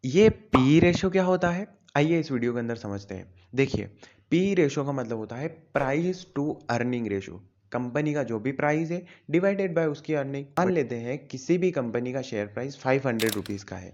ये P ratio क्या होता है? आइए इस वीडियो के अंदर समझते हैं। देखिए, पी रेशो का मतलब होता है price to earning ratio. Company का जो भी प्राइस है डिवाइडेड बाय उसकी अर्निंग। मान लेते हैं किसी भी कंपनी का शेयर प्राइस 500 रुपीज़ का है।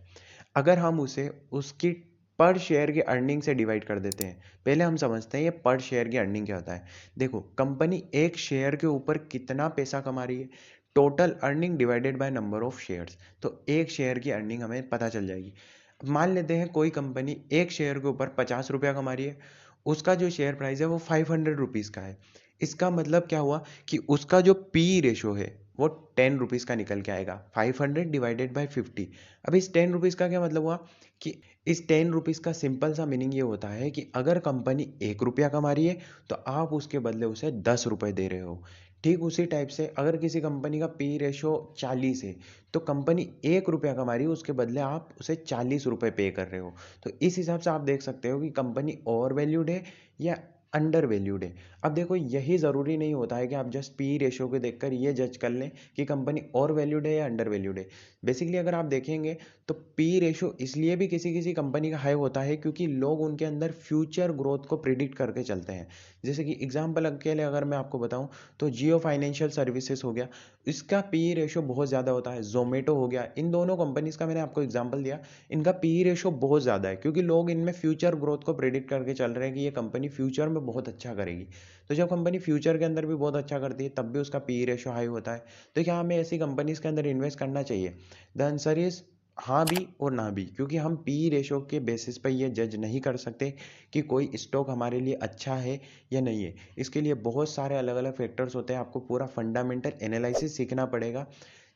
अगर हम उसे उसकी पर शेयर की अर्निंग से डिवाइड कर देते हैं। पहले हम समझते हैं ये पर शेयर की अर्निंग क्या होता है। देखो, कंपनी एक शेयर के ऊपर कितना पैसा कमा रही है, total earning divided by number of shares. तो एक शेयर की अर्निंग हमें पता चल जाएगी। मान लेते हैं कोई कंपनी एक शेयर के ऊपर 50 रुपया कमा रही है, उसका जो शेयर प्राइस है वो 500 रुपीज़ का है। इसका मतलब क्या हुआ कि उसका जो पी रेशो है वो 10 रुपीज़ का निकल के आएगा। 500 डिवाइडेड बाई 50। अब इस 10 रुपीज़ का क्या मतलब हुआ कि इस 10 रुपीज़ का सिंपल सा मीनिंग ये होता है कि अगर कंपनी 1 रुपया कमा रही है तो आप उसके बदले उसे 10 रुपये दे रहे हो। ठीक उसी टाइप से अगर किसी कंपनी का पी रेशो 40 है तो कंपनी 1 रुपया कमा रही है, उसके बदले आप उसे 40 रुपये पे कर रहे हो। तो इस हिसाब से आप देख सकते हो कि कंपनी ओवर वैल्यूड है या अंडर वैल्यूड है। अब देखो, यही ज़रूरी नहीं होता है कि आप जस्ट पी रेशो को देखकर ये जज कर लें कि कंपनी ओवर वैल्यूड है या अंडर वैल्यूड है। बेसिकली अगर आप देखेंगे तो पी रेशो इसलिए भी किसी किसी कंपनी का हाई होता है क्योंकि लोग उनके अंदर फ्यूचर ग्रोथ को प्रिडिक्ट करके चलते हैं। जैसे कि एग्जाम्पल के लिए अगर मैं आपको बताऊं तो जियो फाइनेंशियल सर्विसेज हो गया, इसका पी रेशो बहुत ज़्यादा होता है। जोमेटो हो गया, इन दोनों कंपनीज का मैंने आपको एग्जांपल दिया। इनका पी रेशो बहुत ज़्यादा है क्योंकि लोग इनमें फ्यूचर ग्रोथ को प्रेडिक्ट करके चल रहे हैं कि ये कंपनी फ्यूचर में बहुत अच्छा करेगी। तो जब कंपनी फ्यूचर के अंदर भी बहुत अच्छा करती है तब भी उसका पी रेशो हाई होता है। तो क्या हमें ऐसी कंपनीज के अंदर इन्वेस्ट करना चाहिए? द आंसर इज हाँ भी और ना भी, क्योंकि हम पी रेशो के बेसिस पर ये जज नहीं कर सकते कि कोई स्टॉक हमारे लिए अच्छा है या नहीं है। इसके लिए बहुत सारे अलग अलग फैक्टर्स होते हैं, आपको पूरा फंडामेंटल एनालिसिस सीखना पड़ेगा,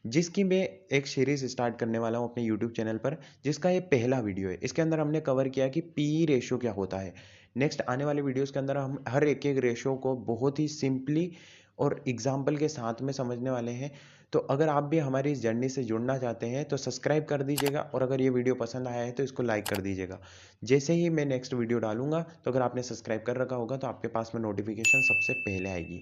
जिसकी मैं एक सीरीज स्टार्ट करने वाला हूँ अपने यूट्यूब चैनल पर, जिसका ये पहला वीडियो है। इसके अंदर हमने कवर किया कि पी रेशो क्या होता है। नेक्स्ट आने वाले वीडियोस के अंदर हम हर एक एक रेशो को बहुत ही सिंपली और एग्जाम्पल के साथ में समझने वाले हैं। तो अगर आप भी हमारी इस जर्नी से जुड़ना चाहते हैं तो सब्सक्राइब कर दीजिएगा, और अगर ये वीडियो पसंद आया है तो इसको लाइक कर दीजिएगा। जैसे ही मैं नेक्स्ट वीडियो डालूंगा तो अगर आपने सब्सक्राइब कर रखा होगा तो आपके पास में नोटिफिकेशन सबसे पहले आएगी।